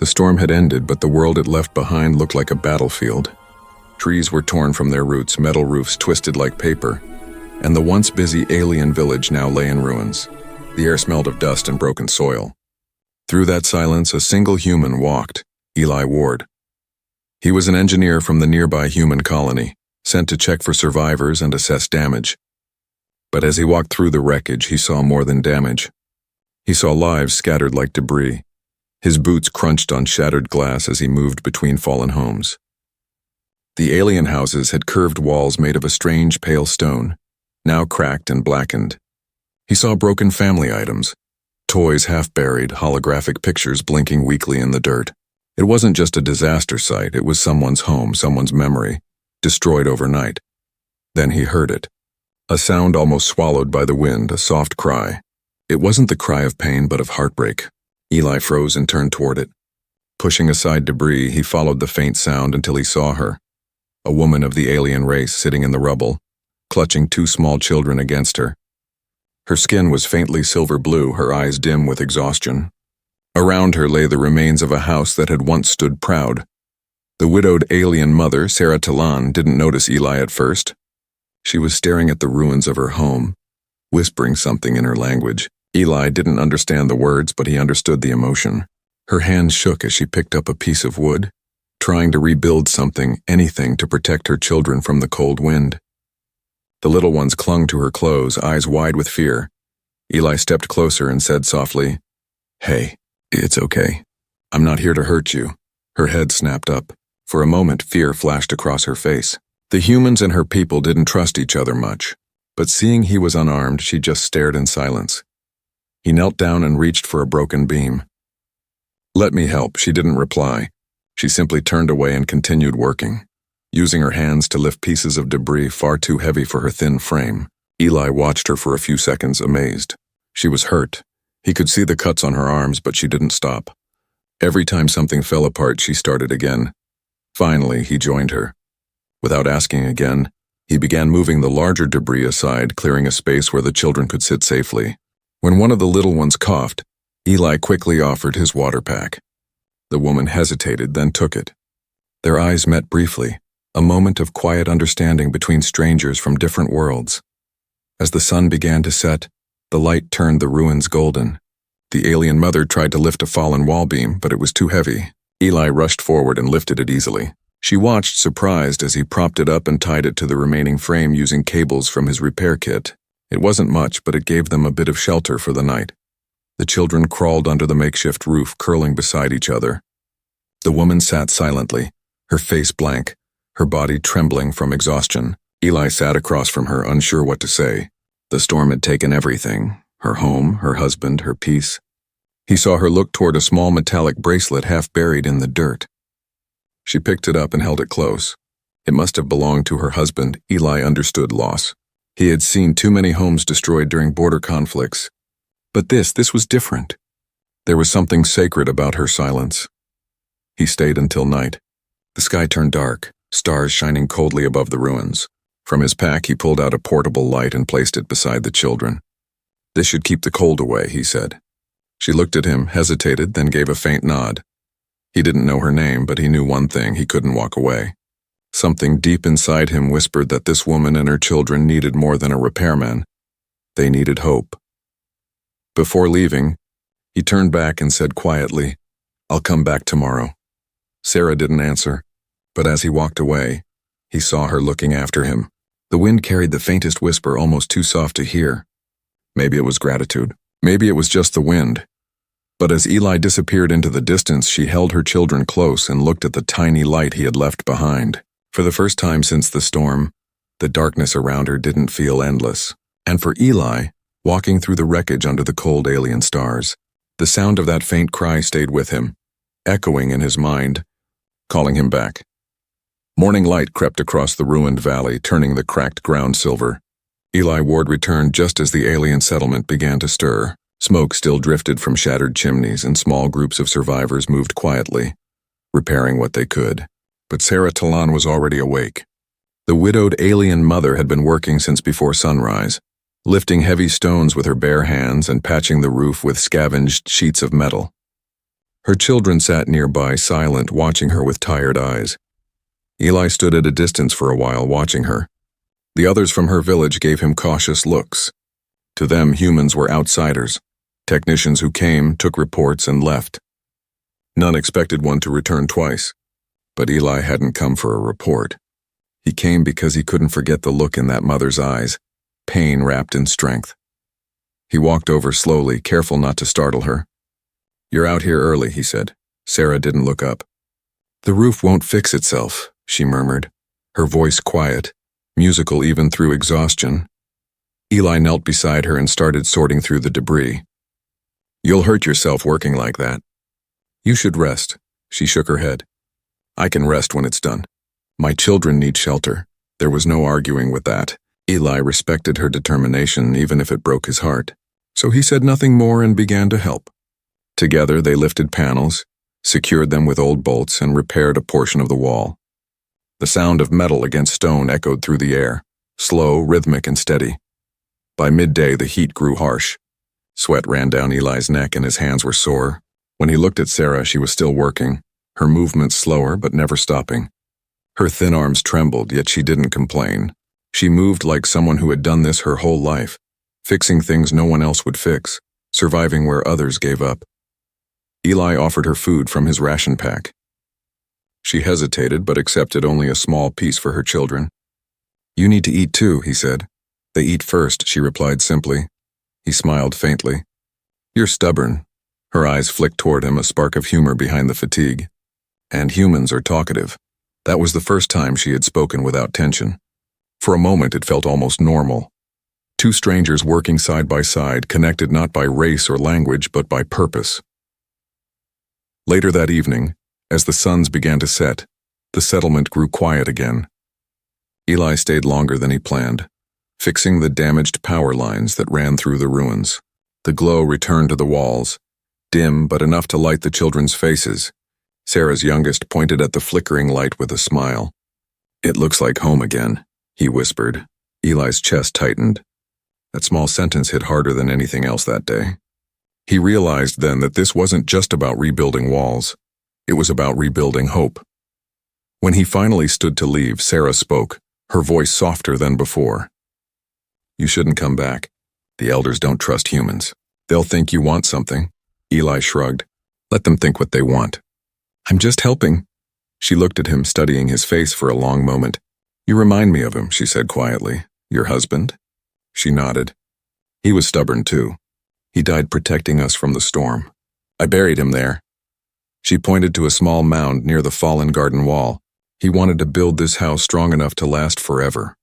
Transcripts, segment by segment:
The storm had ended, but the world it left behind looked like a battlefield. Trees were torn from their roots, metal roofs twisted like paper, and the once busy alien village now lay in ruins. The air smelled of dust and broken soil. Through that silence, a single human walked, Eli Ward. He was an engineer from the nearby human colony, sent to check for survivors and assess damage. But as he walked through the wreckage, he saw more than damage. He saw lives scattered like debris. His boots crunched on shattered glass as he moved between fallen homes. The alien houses had curved walls made of a strange pale stone, now cracked and blackened. He saw broken family items, toys half buried, holographic pictures blinking weakly in the dirt. It wasn't just a disaster site, it was someone's home, someone's memory, destroyed overnight. Then he heard it. A sound almost swallowed by the wind, a soft cry. It wasn't the cry of pain, but of heartbreak. Eli froze and turned toward it. Pushing aside debris, he followed the faint sound until he saw her, a woman of the alien race sitting in the rubble, clutching two small children against her. Her skin was faintly silver blue, her eyes dim with exhaustion. Around her lay the remains of a house that had once stood proud. The widowed alien mother, Sarah Talan, didn't notice Eli at first. She was staring at the ruins of her home, whispering something in her language. Eli didn't understand the words, but he understood the emotion. Her hands shook as she picked up a piece of wood, trying to rebuild something, anything to protect her children from the cold wind. The little ones clung to her clothes, eyes wide with fear. Eli stepped closer and said softly, "Hey, it's okay. I'm not here to hurt you." Her head snapped up. For a moment, fear flashed across her face. The humans and her people didn't trust each other much, but seeing he was unarmed, she just stared in silence. He knelt down and reached for a broken beam. "Let me help," she didn't reply. She simply turned away and continued working, using her hands to lift pieces of debris far too heavy for her thin frame. Eli watched her for a few seconds, amazed. She was hurt. He could see the cuts on her arms, but she didn't stop. Every time something fell apart, she started again. Finally, he joined her. Without asking again, he began moving the larger debris aside, clearing a space where the children could sit safely. When one of the little ones coughed, Eli quickly offered his water pack. The woman hesitated, then took it. Their eyes met briefly, a moment of quiet understanding between strangers from different worlds. As the sun began to set, the light turned the ruins golden. The alien mother tried to lift a fallen wall beam, but it was too heavy. Eli rushed forward and lifted it easily. She watched, surprised, as he propped it up and tied it to the remaining frame using cables from his repair kit. It wasn't much, but it gave them a bit of shelter for the night. The children crawled under the makeshift roof, curling beside each other. The woman sat silently, her face blank, her body trembling from exhaustion. Eli sat across from her, unsure what to say. The storm had taken everything, her home, her husband, her peace. He saw her look toward a small metallic bracelet half buried in the dirt. She picked it up and held it close. It must have belonged to her husband. Eli understood loss. He had seen too many homes destroyed during border conflicts. But this was different. There was something sacred about her silence. He stayed until night. The sky turned dark, stars shining coldly above the ruins. From his pack, he pulled out a portable light and placed it beside the children. "This should keep the cold away," he said. She looked at him, hesitated, then gave a faint nod. He didn't know her name, but he knew one thing: he couldn't walk away. Something deep inside him whispered that this woman and her children needed more than a repairman. They needed hope. Before leaving, he turned back and said quietly, "I'll come back tomorrow." Sarah didn't answer, but as he walked away, he saw her looking after him. The wind carried the faintest whisper, almost too soft to hear. Maybe it was gratitude. Maybe it was just the wind. But as Eli disappeared into the distance, she held her children close and looked at the tiny light he had left behind. For the first time since the storm, the darkness around her didn't feel endless. And for Eli, walking through the wreckage under the cold alien stars, the sound of that faint cry stayed with him, echoing in his mind, calling him back. Morning light crept across the ruined valley, turning the cracked ground silver. Eli Ward returned just as the alien settlement began to stir. Smoke still drifted from shattered chimneys, and small groups of survivors moved quietly, repairing what they could. But Sarah Talan was already awake. The widowed alien mother had been working since before sunrise, lifting heavy stones with her bare hands and patching the roof with scavenged sheets of metal. Her children sat nearby, silent, watching her with tired eyes. Eli stood at a distance for a while, watching her. The others from her village gave him cautious looks. To them, humans were outsiders, technicians who came, took reports, and left. None expected one to return twice. But Eli hadn't come for a report. He came because he couldn't forget the look in that mother's eyes, pain wrapped in strength. He walked over slowly, careful not to startle her. "You're out here early," he said. Sarah didn't look up. "The roof won't fix itself," she murmured, her voice quiet, musical even through exhaustion. Eli knelt beside her and started sorting through the debris. "You'll hurt yourself working like that. You should rest." She shook her head. "I can rest when it's done. My children need shelter." There was no arguing with that. Eli respected her determination, even if it broke his heart. So he said nothing more and began to help. Together they lifted panels, secured them with old bolts, and repaired a portion of the wall. The sound of metal against stone echoed through the air, slow, rhythmic, and steady. By midday, the heat grew harsh. Sweat ran down Eli's neck and his hands were sore. When he looked at Sarah, she was still working, her movements slower but never stopping. Her thin arms trembled, yet she didn't complain. She moved like someone who had done this her whole life, fixing things no one else would fix, surviving where others gave up. Eli offered her food from his ration pack. She hesitated but accepted only a small piece for her children. "You need to eat too," he said. "They eat first," she replied simply. He smiled faintly. "You're stubborn." Her eyes flicked toward him, a spark of humor behind the fatigue. "And humans are talkative." That was the first time she had spoken without tension. For a moment it felt almost normal. Two strangers working side by side, connected not by race or language but by purpose. Later that evening, as the suns began to set, the settlement grew quiet again. Eli stayed longer than he planned, fixing the damaged power lines that ran through the ruins. The glow returned to the walls, dim but enough to light the children's faces. Sarah's youngest pointed at the flickering light with a smile. "It looks like home again," he whispered. Eli's chest tightened. That small sentence hit harder than anything else that day. He realized then that this wasn't just about rebuilding walls. It was about rebuilding hope. When he finally stood to leave, Sarah spoke, her voice softer than before. "You shouldn't come back. The elders don't trust humans. They'll think you want something." Eli shrugged. "Let them think what they want." "I'm just helping." She looked at him, studying his face for a long moment. "You remind me of him," she said quietly. "Your husband?" She nodded. "He was stubborn too. He died protecting us from the storm. I buried him there." She pointed to a small mound near the fallen garden wall. "He wanted to build this house strong enough to last forever."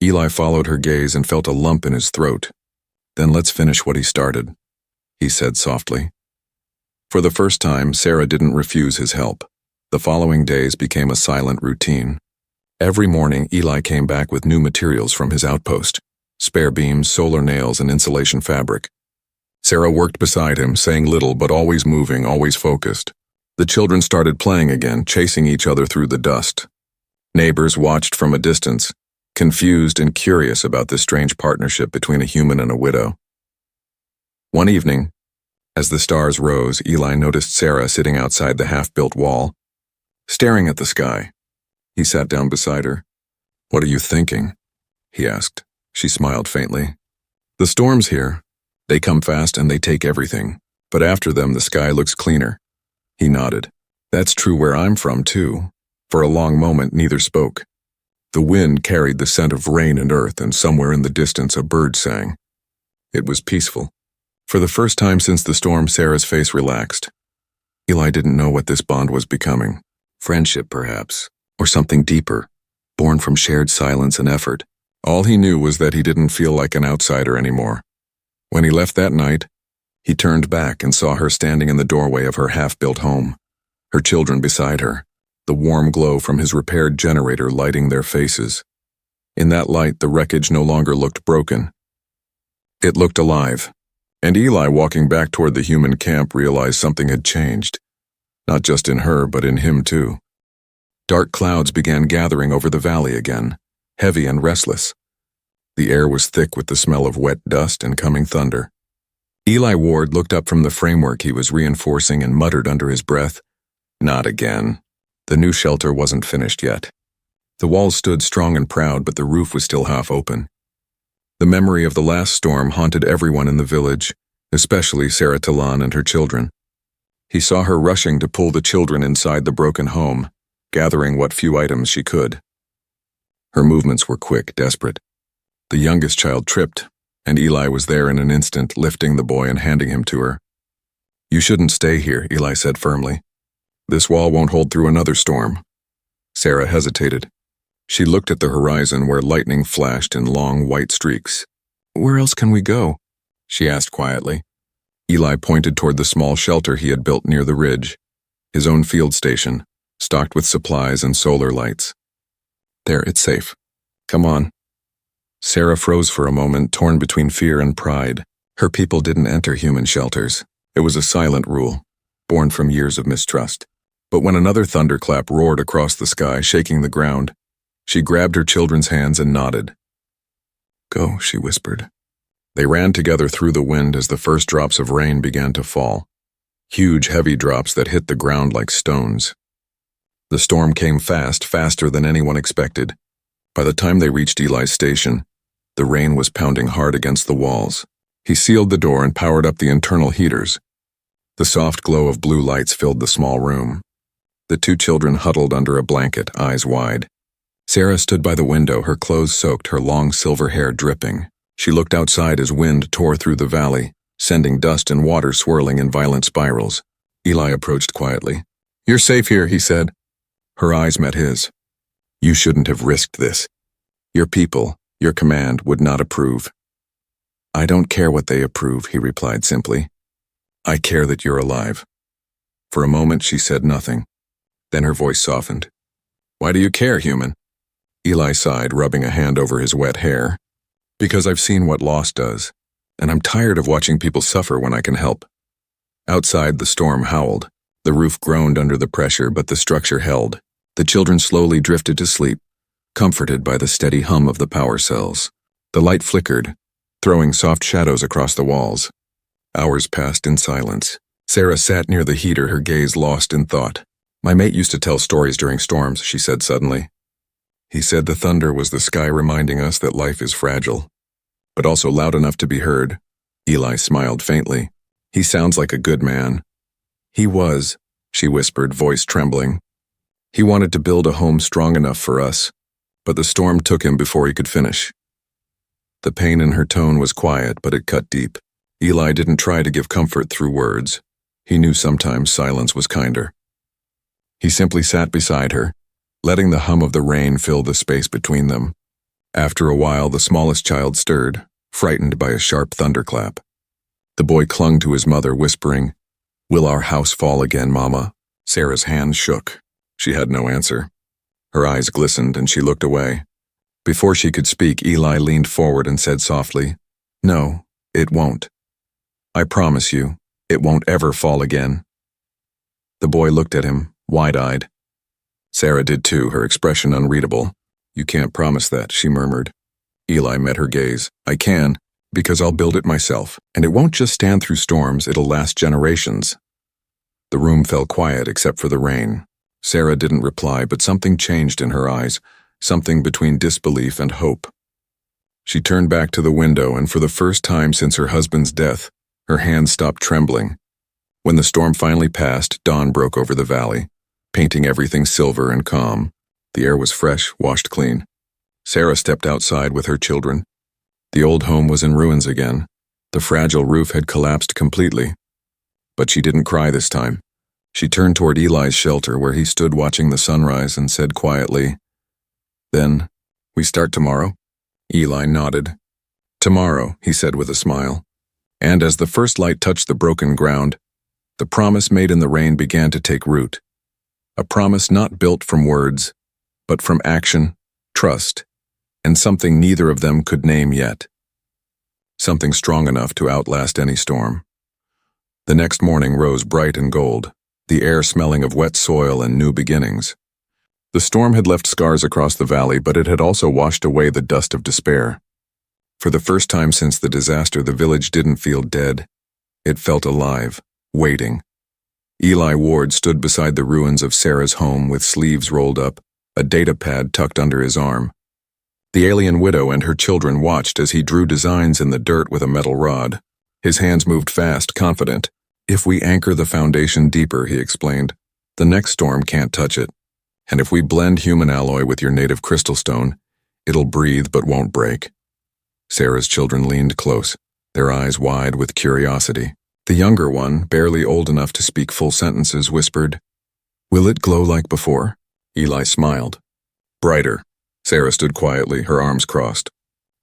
Eli followed her gaze and felt a lump in his throat. "Then let's finish what he started," he said softly. For the first time, Sarah didn't refuse his help. The following days became a silent routine. Every morning, Eli came back with new materials from his outpost: spare beams, solar nails, and insulation fabric. Sarah worked beside him, saying little but always moving, always focused. The children started playing again, chasing each other through the dust. Neighbors watched from a distance, confused and curious about this strange partnership between a human and a widow. One evening, as the stars rose, Eli noticed Sarah sitting outside the half-built wall, staring at the sky. He sat down beside her. "What are you thinking?" he asked. She smiled faintly. "The storm's here. They come fast and they take everything. But after them, the sky looks cleaner." He nodded. "That's true where I'm from, too." For a long moment, neither spoke. The wind carried the scent of rain and earth, and somewhere in the distance a bird sang. It was peaceful. For the first time since the storm, Sarah's face relaxed. Eli didn't know what this bond was becoming. Friendship, perhaps, or something deeper, born from shared silence and effort. All he knew was that he didn't feel like an outsider anymore. When he left that night, he turned back and saw her standing in the doorway of her half-built home, her children beside her, the warm glow from his repaired generator lighting their faces. In that light, the wreckage no longer looked broken. It looked alive, and Eli, walking back toward the human camp, realized something had changed, not just in her, but in him too. Dark clouds began gathering over the valley again, heavy and restless. The air was thick with the smell of wet dust and coming thunder. Eli Ward looked up from the framework he was reinforcing and muttered under his breath, "Not again." The new shelter wasn't finished yet. The walls stood strong and proud, but the roof was still half open. The memory of the last storm haunted everyone in the village, especially Sarah Talan and her children. He saw her rushing to pull the children inside the broken home, gathering what few items she could. Her movements were quick, desperate. The youngest child tripped, and Eli was there in an instant, lifting the boy and handing him to her. "You shouldn't stay here," Eli said firmly. "This wall won't hold through another storm." Sarah hesitated. She looked at the horizon where lightning flashed in long white streaks. "Where else can we go?" she asked quietly. Eli pointed toward the small shelter he had built near the ridge, his own field station, stocked with supplies and solar lights. "There, it's safe. Come on." Sarah froze for a moment, torn between fear and pride. Her people didn't enter human shelters. It was a silent rule, born from years of mistrust. But when another thunderclap roared across the sky, shaking the ground, she grabbed her children's hands and nodded. "Go," she whispered. They ran together through the wind as the first drops of rain began to fall. Huge, heavy drops that hit the ground like stones. The storm came fast, faster than anyone expected. By the time they reached Eli's station, the rain was pounding hard against the walls. He sealed the door and powered up the internal heaters. The soft glow of blue lights filled the small room. The two children huddled under a blanket, eyes wide. Sarah stood by the window, her clothes soaked, her long silver hair dripping. She looked outside as wind tore through the valley, sending dust and water swirling in violent spirals. Eli approached quietly. "You're safe here," he said. Her eyes met his. "You shouldn't have risked this. Your people, your command, would not approve." "I don't care what they approve," he replied simply. "I care that you're alive." For a moment she said nothing. Then her voice softened. "Why do you care, human?" Eli sighed, rubbing a hand over his wet hair. "Because I've seen what loss does, and I'm tired of watching people suffer when I can help." Outside, the storm howled. The roof groaned under the pressure, but the structure held. The children slowly drifted to sleep, comforted by the steady hum of the power cells. The light flickered, throwing soft shadows across the walls. Hours passed in silence. Sarah sat near the heater, her gaze lost in thought. "My mate used to tell stories during storms," she said suddenly. "He said the thunder was the sky reminding us that life is fragile, but also loud enough to be heard." Eli smiled faintly. "He sounds like a good man." "He was," she whispered, voice trembling. "He wanted to build a home strong enough for us, but the storm took him before he could finish." The pain in her tone was quiet, but it cut deep. Eli didn't try to give comfort through words. He knew sometimes silence was kinder. He simply sat beside her, letting the hum of the rain fill the space between them. After a while, the smallest child stirred, frightened by a sharp thunderclap. The boy clung to his mother, whispering, "Will our house fall again, Mama?" Sarah's hands shook. She had no answer. Her eyes glistened and she looked away. Before she could speak, Eli leaned forward and said softly, "No, it won't. I promise you, it won't ever fall again." The boy looked at him, wide-eyed. Sarah did too, her expression unreadable. "You can't promise that," she murmured. Eli met her gaze. "I can, because I'll build it myself, and it won't just stand through storms, it'll last generations." The room fell quiet except for the rain. Sarah didn't reply, but something changed in her eyes, something between disbelief and hope. She turned back to the window, and for the first time since her husband's death, her hands stopped trembling. When the storm finally passed, dawn broke over the valley, painting everything silver and calm. The air was fresh, washed clean. Sarah stepped outside with her children. The old home was in ruins again. The fragile roof had collapsed completely. But she didn't cry this time. She turned toward Eli's shelter where he stood watching the sunrise and said quietly, "Then, we start tomorrow?" Eli nodded. "Tomorrow," he said with a smile. And as the first light touched the broken ground, the promise made in the rain began to take root. A promise not built from words, but from action, trust, and something neither of them could name yet. Something strong enough to outlast any storm. The next morning rose bright and gold, the air smelling of wet soil and new beginnings. The storm had left scars across the valley, but it had also washed away the dust of despair. For the first time since the disaster, the village didn't feel dead. It felt alive, waiting. Eli Ward stood beside the ruins of Sarah's home with sleeves rolled up, a data pad tucked under his arm. The alien widow and her children watched as he drew designs in the dirt with a metal rod. His hands moved fast, confident. "If we anchor the foundation deeper," he explained, "the next storm can't touch it. And if we blend human alloy with your native crystal stone, it'll breathe but won't break." Sarah's children leaned close, their eyes wide with curiosity. The younger one, barely old enough to speak full sentences, whispered, "Will it glow like before?" Eli smiled. "Brighter." Sarah stood quietly, her arms crossed.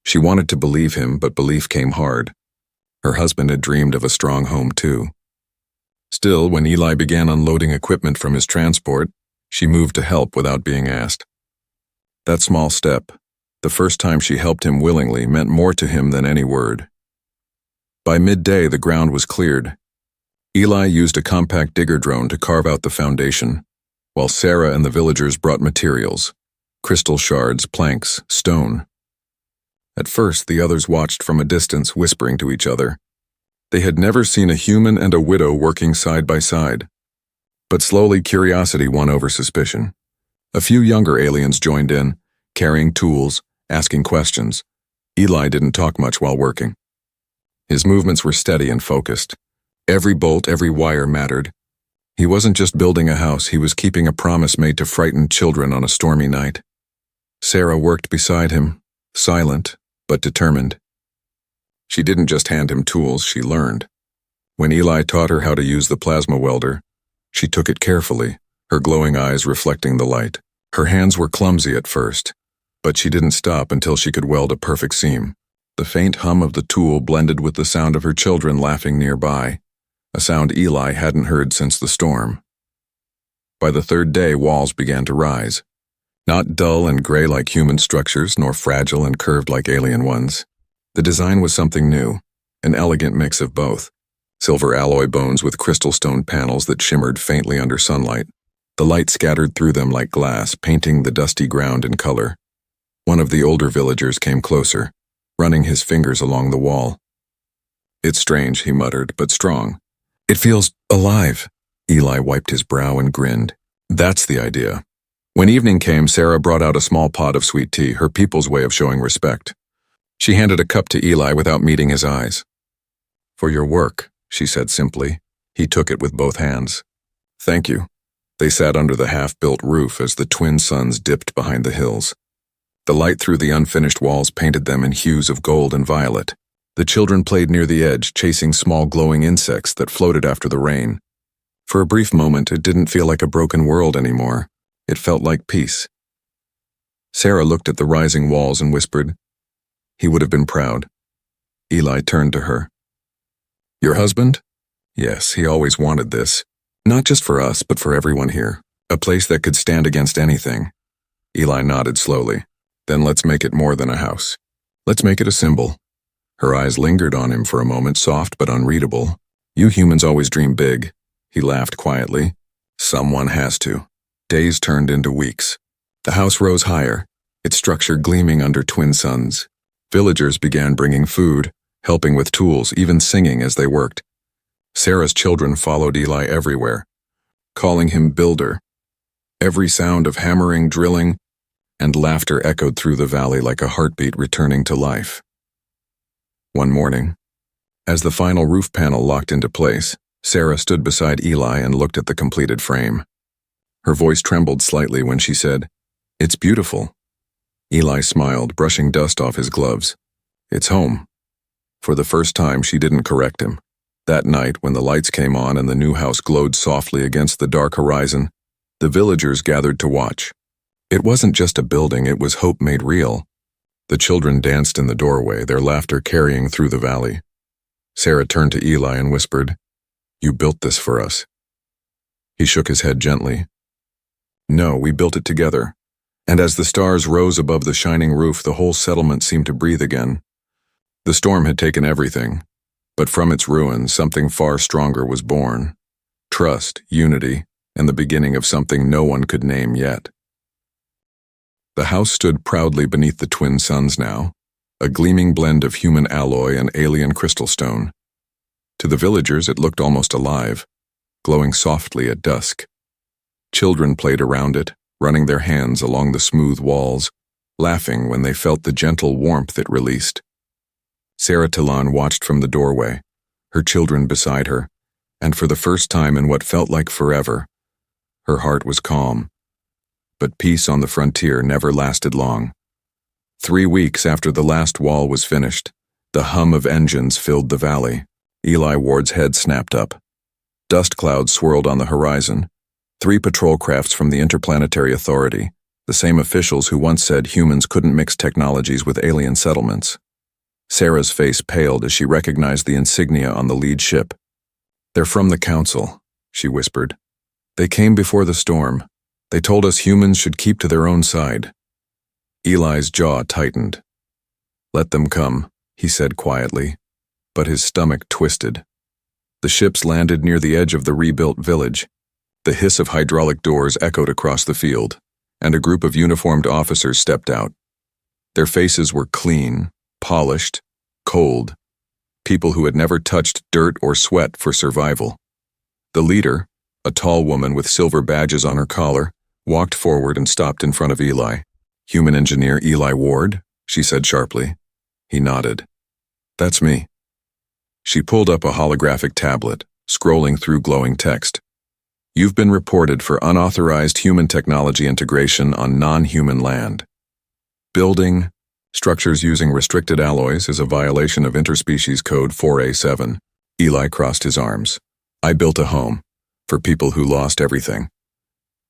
She wanted to believe him, but belief came hard. Her husband had dreamed of a strong home too. Still, when Eli began unloading equipment from his transport, she moved to help without being asked. That small step, the first time she helped him willingly, meant more to him than any word. By midday, the ground was cleared. Eli used a compact digger drone to carve out the foundation, while Sarah and the villagers brought materials: crystal shards, planks, stone. At first, the others watched from a distance, whispering to each other. They had never seen a human and a widow working side by side. But slowly, curiosity won over suspicion. A few younger aliens joined in, carrying tools, asking questions. Eli didn't talk much while working. His movements were steady and focused. Every bolt, every wire mattered. He wasn't just building a house, he was keeping a promise made to frightened children on a stormy night. Sarah worked beside him, silent but determined. She didn't just hand him tools, she learned. When Eli taught her how to use the plasma welder, she took it carefully, her glowing eyes reflecting the light. Her hands were clumsy at first, but she didn't stop until she could weld a perfect seam. The faint hum of the tool blended with the sound of her children laughing nearby, a sound Eli hadn't heard since the storm. By the third day, walls began to rise. Not dull and gray like human structures, nor fragile and curved like alien ones. The design was something new, an elegant mix of both. Silver alloy bones with crystal stone panels that shimmered faintly under sunlight. The light scattered through them like glass, painting the dusty ground in color. One of the older villagers came closer, running his fingers along the wall. "It's strange," he muttered, "but strong. It feels alive." Eli wiped his brow and grinned. "That's the idea." When evening came, Sarah brought out a small pot of sweet tea, her people's way of showing respect. She handed a cup to Eli without meeting his eyes. "For your work," she said simply. He took it with both hands. "Thank you." They sat under the half-built roof as the twin suns dipped behind the hills. The light through the unfinished walls painted them in hues of gold and violet. The children played near the edge, chasing small glowing insects that floated after the rain. For a brief moment, it didn't feel like a broken world anymore. It felt like peace. Sarah looked at the rising walls and whispered, "He would have been proud." Eli turned to her. "Your husband?" "Yes, he always wanted this. Not just for us, but for everyone here. A place that could stand against anything." Eli nodded slowly. "Then let's make it more than a house. Let's make it a symbol." Her eyes lingered on him for a moment, soft but unreadable. "You humans always dream big." He laughed quietly. "Someone has to." Days turned into weeks. The house rose higher, its structure gleaming under twin suns. Villagers began bringing food, helping with tools, even singing as they worked. Sarah's children followed Eli everywhere, calling him Builder. Every sound of hammering, drilling, and laughter echoed through the valley like a heartbeat returning to life. One morning, as the final roof panel locked into place, Sarah stood beside Eli and looked at the completed frame. Her voice trembled slightly when she said, "It's beautiful." Eli smiled, brushing dust off his gloves. "It's home." For the first time, she didn't correct him. That night, when the lights came on and the new house glowed softly against the dark horizon, the villagers gathered to watch. It wasn't just a building, it was hope made real. The children danced in the doorway, their laughter carrying through the valley. Sarah turned to Eli and whispered, "You built this for us." He shook his head gently. "No, we built it together." And as the stars rose above the shining roof, the whole settlement seemed to breathe again. The storm had taken everything, but from its ruins, something far stronger was born. Trust, unity, and the beginning of something no one could name yet. The house stood proudly beneath the twin suns now, a gleaming blend of human alloy and alien crystal stone. To the villagers, it looked almost alive, glowing softly at dusk. Children played around it, running their hands along the smooth walls, laughing when they felt the gentle warmth it released. Sarah Talon watched from the doorway, her children beside her, and for the first time in what felt like forever, her heart was calm. But peace on the frontier never lasted long. 3 weeks after the last wall was finished, the hum of engines filled the valley. Eli Ward's head snapped up. Dust clouds swirled on the horizon. 3 patrol crafts from the Interplanetary Authority, the same officials who once said humans couldn't mix technologies with alien settlements. Sarah's face paled as she recognized the insignia on the lead ship. "They're from the Council," she whispered. "They came before the storm. They told us humans should keep to their own side." Eli's jaw tightened. "Let them come," he said quietly, but his stomach twisted. The ships landed near the edge of the rebuilt village. The hiss of hydraulic doors echoed across the field, and a group of uniformed officers stepped out. Their faces were clean, polished, cold, people who had never touched dirt or sweat for survival. The leader, a tall woman with silver badges on her collar, walked forward and stopped in front of Eli. "Human engineer Eli Ward?" she said sharply. He nodded. "That's me." She pulled up a holographic tablet, scrolling through glowing text. "You've been reported for unauthorized human technology integration on non-human land. Building structures using restricted alloys is a violation of Interspecies Code 4A7. Eli crossed his arms. "I built a home for people who lost everything."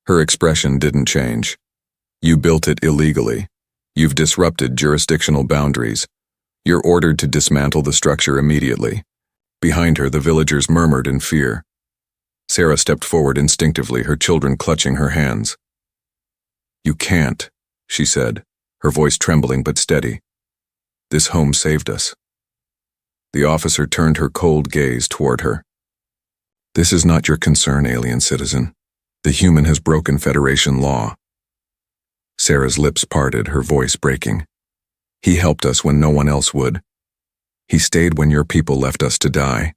Her expression didn't change. "You built it illegally. You've disrupted jurisdictional boundaries. You're ordered to dismantle the structure immediately." Behind her, the villagers murmured in fear. Sarah stepped forward instinctively, her children clutching her hands. "You can't," she said, her voice trembling but steady. "This home saved us." The officer turned her cold gaze toward her. "This is not your concern, alien citizen. The human has broken Federation law." Sarah's lips parted, her voice breaking. "He helped us when no one else would. He stayed when your people left us to die."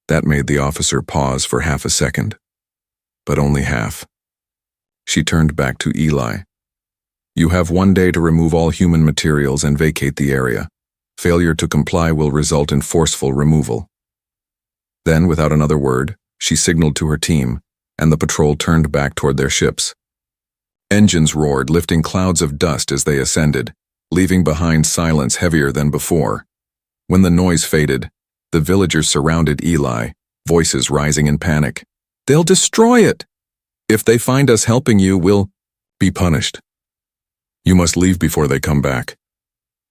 That made the officer pause for half a second, but only half. She turned back to Eli. "You have 1 day to remove all human materials and vacate the area. Failure to comply will result in forceful removal." Then, without another word, she signaled to her team, and the patrol turned back toward their ships. Engines roared, lifting clouds of dust as they ascended, leaving behind silence heavier than before. When the noise faded, the villagers surrounded Eli, voices rising in panic. "They'll destroy it! If they find us helping you, we'll be punished. You must leave before they come back."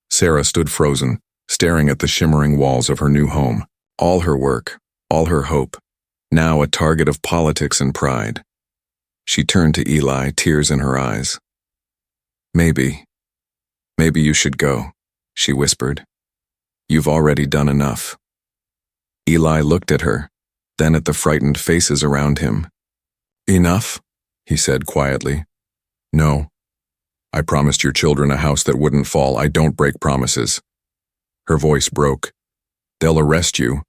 Sarah stood frozen, staring at the shimmering walls of her new home. All her work, all her hope, now a target of politics and pride. She turned to Eli, tears in her eyes. Maybe you should go," she whispered. "You've already done enough." Eli looked at her, then at the frightened faces around him. "Enough?" he said quietly. "No. I promised your children a house that wouldn't fall. I don't break promises." Her voice broke. "They'll arrest you."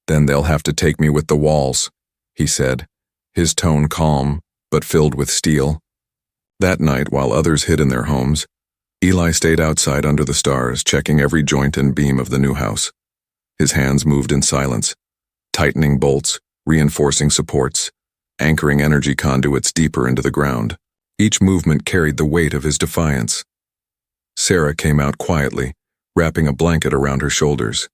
"Then they'll have to take me with the walls," he said, his tone calm, but filled with steel. That night, while others hid in their homes, Eli stayed outside under the stars, checking every joint and beam of the new house. His hands moved in silence, tightening bolts, reinforcing supports, anchoring energy conduits deeper into the ground. Each movement carried the weight of his defiance. Sarah came out quietly, wrapping a blanket around her shoulders.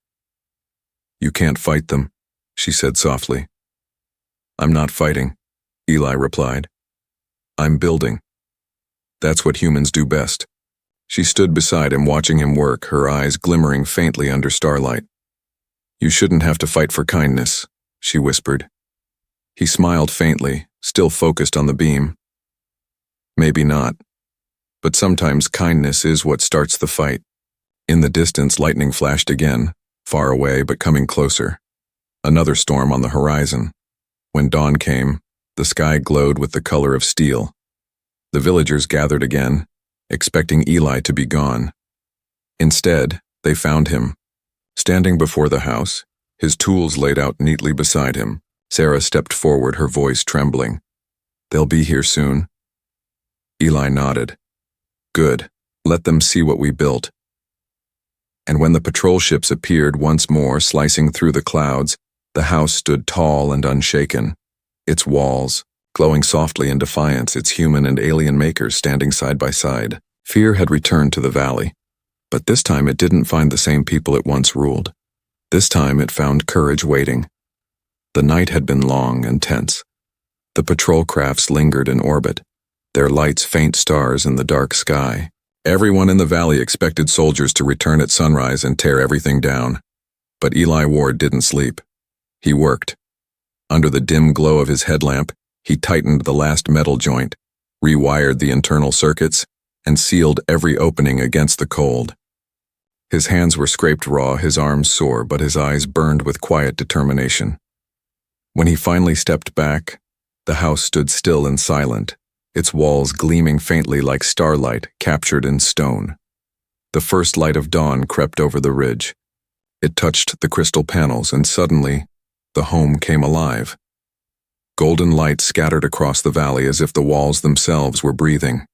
"You can't fight them," she said softly. "I'm not fighting," Eli replied. "I'm building. That's what humans do best." She stood beside him, watching him work, her eyes glimmering faintly under starlight. "You shouldn't have to fight for kindness," she whispered. He smiled faintly, still focused on the beam. "Maybe not. But sometimes kindness is what starts the fight." In the distance, lightning flashed again, far away but coming closer. Another storm on the horizon. When dawn came, the sky glowed with the color of steel. The villagers gathered again, expecting Eli to be gone. Instead, they found him, Standing before the house, his tools laid out neatly beside him, Sarah stepped forward, her voice trembling. "They'll be here soon." Eli nodded. "Good. Let them see what we built." And when the patrol ships appeared once more, slicing through the clouds, the house stood tall and unshaken, its walls glowing softly in defiance, its human and alien makers standing side by side. Fear had returned to the valley, but this time it didn't find the same people it once ruled. This time it found courage waiting. The night had been long and tense. The patrol crafts lingered in orbit, their lights faint stars in the dark sky. Everyone in the valley expected soldiers to return at sunrise and tear everything down. But Eli Ward didn't sleep. He worked. Under the dim glow of his headlamp, he tightened the last metal joint, rewired the internal circuits, and sealed every opening against the cold. His hands were scraped raw, his arms sore, but his eyes burned with quiet determination. When he finally stepped back, the house stood still and silent, its walls gleaming faintly like starlight captured in stone. The first light of dawn crept over the ridge. It touched the crystal panels, and suddenly, the home came alive. Golden light scattered across the valley as if the walls themselves were breathing.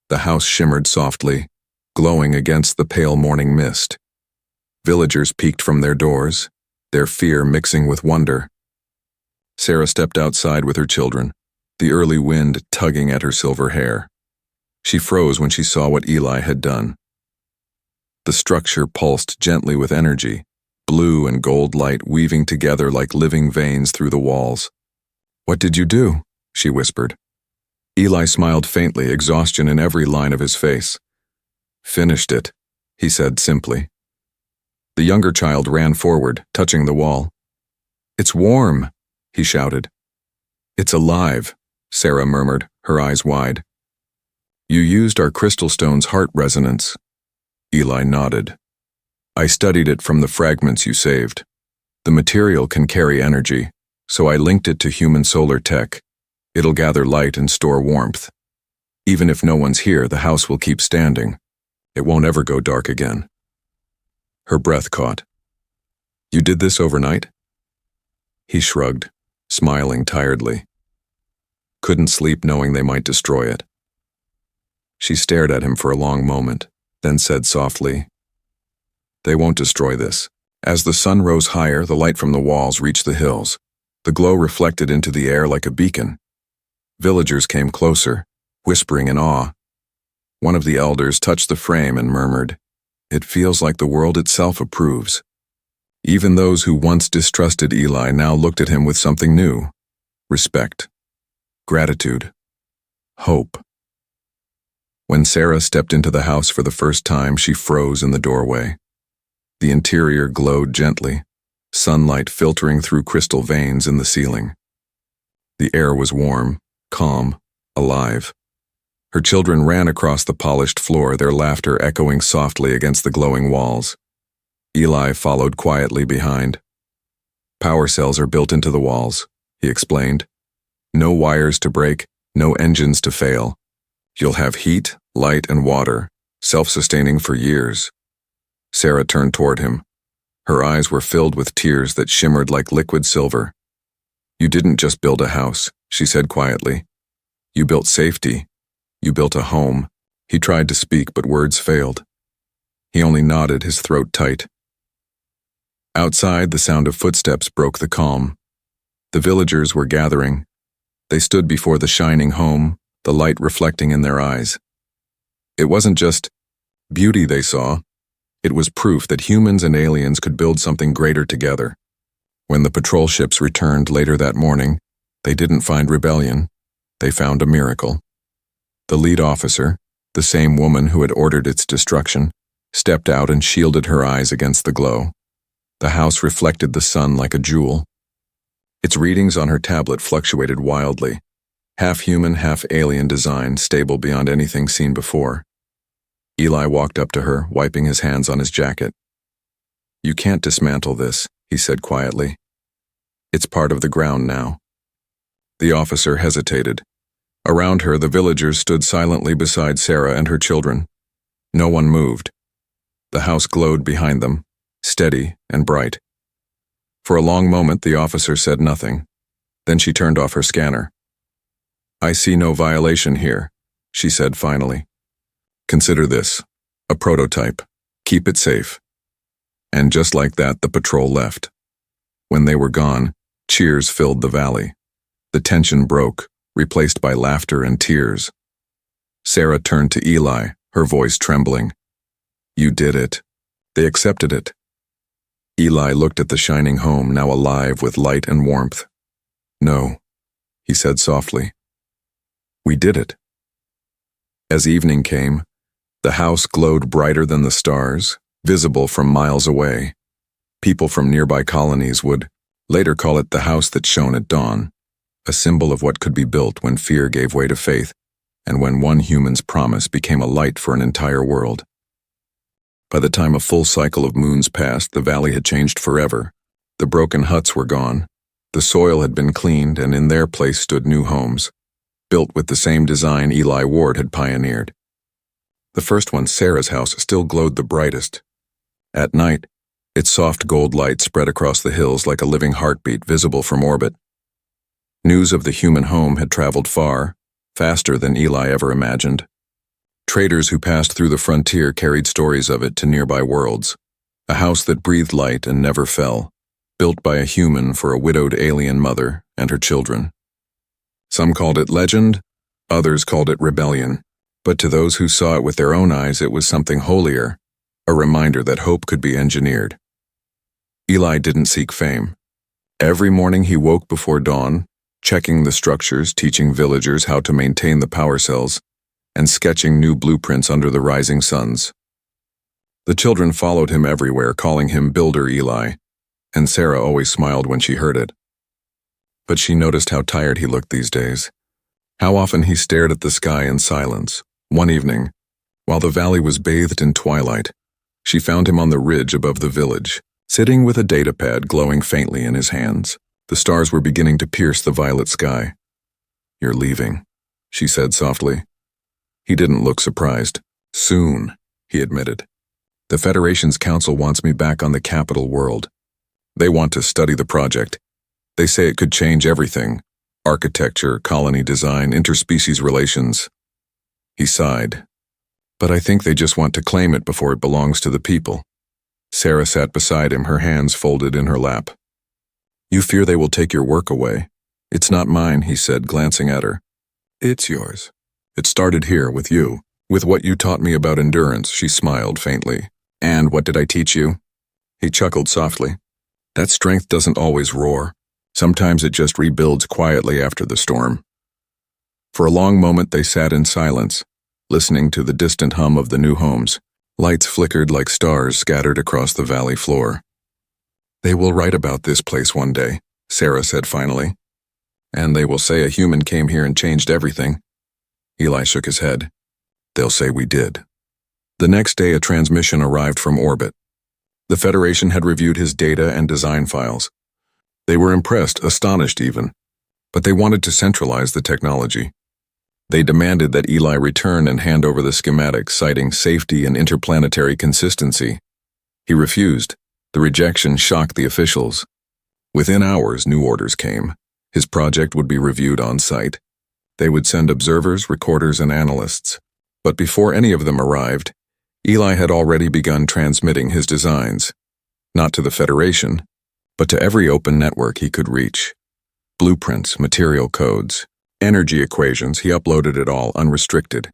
The house shimmered softly, glowing against the pale morning mist. Villagers peeked from their doors, their fear mixing with wonder. Sarah stepped outside with her children, the early wind tugging at her silver hair. She froze when she saw what Eli had done. The structure pulsed gently with energy, blue and gold light weaving together like living veins through the walls. "What did you do?" she whispered. Eli smiled faintly, exhaustion in every line of his face. "Finished it," he said simply. The younger child ran forward, touching the wall. "It's warm," he shouted. "It's alive," Sarah murmured, her eyes wide. "You used our crystal stone's heart resonance." Eli nodded. "I studied it from the fragments you saved. The material can carry energy, so I linked it to human solar tech. It'll gather light and store warmth. Even if no one's here, the house will keep standing. It won't ever go dark again." Her breath caught. "You did this overnight?" He shrugged, smiling tiredly. Couldn't sleep knowing they might destroy it. She stared at him for a long moment, then said softly, "They won't destroy this." As the sun rose higher, the light from the walls reached the hills. The glow reflected into the air like a beacon. Villagers came closer, whispering in awe. One of the elders touched the frame and murmured, "It feels like the world itself approves." Even those who once distrusted Eli now looked at him with something new: respect, gratitude, hope. When Sarah stepped into the house for the first time, she froze in the doorway. The interior glowed gently, sunlight filtering through crystal veins in the ceiling. The air was warm, calm, alive. Her children ran across the polished floor, their laughter echoing softly against the glowing walls. Eli followed quietly behind. "Power cells are built into the walls," he explained. "No wires to break, no engines to fail. You'll have heat, light, and water, self-sustaining for years." Sarah turned toward him. Her eyes were filled with tears that shimmered like liquid silver. "You didn't just build a house," she said quietly. "You built safety. You built a home." He tried to speak, but words failed. He only nodded, his throat tight. Outside, the sound of footsteps broke the calm. The villagers were gathering. They stood before the shining home, the light reflecting in their eyes. It wasn't just beauty they saw. It was proof that humans and aliens could build something greater together. When the patrol ships returned later that morning, they didn't find rebellion. They found a miracle. The lead officer, the same woman who had ordered its destruction, stepped out and shielded her eyes against the glow. The house reflected the sun like a jewel. Its readings on her tablet fluctuated wildly, half human, half alien design, stable beyond anything seen before. Eli walked up to her, wiping his hands on his jacket. "You can't dismantle this," he said quietly. "It's part of the ground now." The officer hesitated. Around her, the villagers stood silently beside Sarah and her children. No one moved. The house glowed behind them, steady and bright. For a long moment, the officer said nothing. Then she turned off her scanner. "I see no violation here," she said finally. "Consider this, a prototype. Keep it safe." And just like that, the patrol left. When they were gone, cheers filled the valley. The tension broke, replaced by laughter and tears. Sarah turned to Eli, her voice trembling. "You did it. They accepted it." Eli looked at the shining home, now alive with light and warmth. "No," he said softly. "We did it." As evening came, the house glowed brighter than the stars, visible from miles away. People from nearby colonies would later call it the house that shone at dawn, a symbol of what could be built when fear gave way to faith, and when one human's promise became a light for an entire world. By the time a full cycle of moons passed, the valley had changed forever. The broken huts were gone. The soil had been cleaned, and in their place stood new homes, built with the same design Eli Ward had pioneered. The first one, Sarah's house, still glowed the brightest. At night, its soft gold light spread across the hills like a living heartbeat visible from orbit. News of the human home had traveled far, faster than Eli ever imagined. Traders who passed through the frontier carried stories of it to nearby worlds. A house that breathed light and never fell, built by a human for a widowed alien mother and her children. Some called it legend, others called it rebellion, but to those who saw it with their own eyes, it was something holier, a reminder that hope could be engineered. Eli didn't seek fame. Every morning he woke before dawn, checking the structures, teaching villagers how to maintain the power cells, and sketching new blueprints under the rising suns. The children followed him everywhere, calling him Builder Eli, and Sarah always smiled when she heard it. But she noticed how tired he looked these days, how often he stared at the sky in silence. One evening, while the valley was bathed in twilight, she found him on the ridge above the village, sitting with a datapad glowing faintly in his hands. The stars were beginning to pierce the violet sky. "You're leaving," she said softly. He didn't look surprised. "Soon," he admitted. "The Federation's council wants me back on the capital world. They want to study the project. They say it could change everything: architecture, colony design, interspecies relations." He sighed. "But I think they just want to claim it before it belongs to the people." Sarah sat beside him, her hands folded in her lap. "You fear they will take your work away." "It's not mine," he said, glancing at her. "It's yours. It started here with you, with what you taught me about endurance." She smiled faintly. "And what did I teach you?" He chuckled softly. "That strength doesn't always roar. Sometimes it just rebuilds quietly after the storm." For a long moment they sat in silence, listening to the distant hum of the new homes. Lights flickered like stars scattered across the valley floor. "They will write about this place one day," Sarah said finally. "And they will say a human came here and changed everything." Eli shook his head. "They'll say we did." The next day a transmission arrived from orbit. The Federation had reviewed his data and design files. They were impressed, astonished even, but they wanted to centralize the technology. They demanded that Eli return and hand over the schematics, citing safety and interplanetary consistency. He refused. The rejection shocked the officials. Within hours, new orders came. His project would be reviewed on site. They would send observers, recorders, and analysts. But before any of them arrived, Eli had already begun transmitting his designs, not to the Federation, but to every open network he could reach. Blueprints, material codes, energy equations, he uploaded it all unrestricted.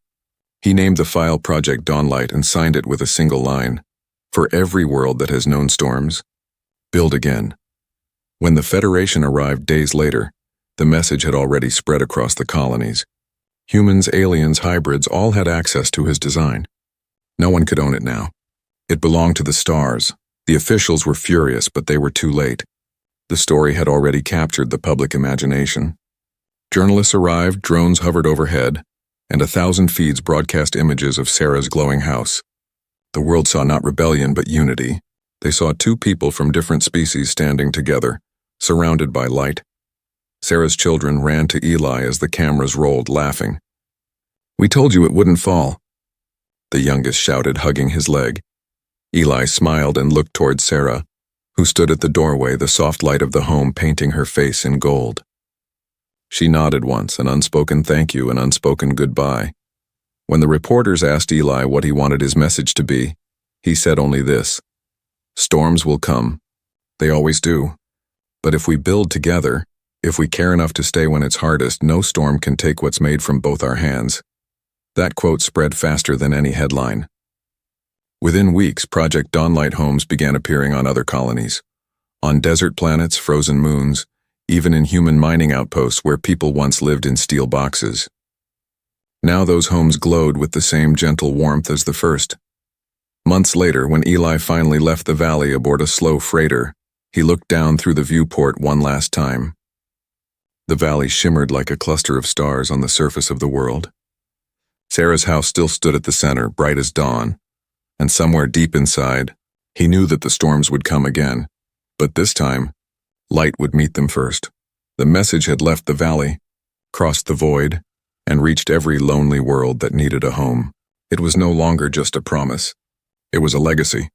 He named the file Project Dawnlight and signed it with a single line: "For every world that has known storms, build again." When the Federation arrived days later, the message had already spread across the colonies. Humans, aliens, hybrids, all had access to his design. No one could own it now. It belonged to the stars. The officials were furious, but they were too late. The story had already captured the public imagination. Journalists arrived, drones hovered overhead, and 1,000 feeds broadcast images of Sarah's glowing house. The world saw not rebellion, but unity. They saw two people from different species standing together, surrounded by light. Sarah's children ran to Eli as the cameras rolled, laughing. "We told you it wouldn't fall," the youngest shouted, hugging his leg. Eli smiled and looked toward Sarah, who stood at the doorway, the soft light of the home painting her face in gold. She nodded once, an unspoken thank you, an unspoken goodbye. When the reporters asked Eli what he wanted his message to be, he said only this: "Storms will come. They always do. But if we build together, if we care enough to stay when it's hardest, no storm can take what's made from both our hands." That quote spread faster than any headline. Within weeks, Project Dawnlight homes began appearing on other colonies, on desert planets, frozen moons, even in human mining outposts where people once lived in steel boxes. Now those homes glowed with the same gentle warmth as the first. Months later, when Eli finally left the valley aboard a slow freighter, he looked down through the viewport one last time. The valley shimmered like a cluster of stars on the surface of the world. Sarah's house still stood at the center, bright as dawn, and somewhere deep inside, he knew that the storms would come again, but this time, light would meet them first. The message had left the valley, crossed the void, and reached every lonely world that needed a home. It was no longer just a promise. It was a legacy.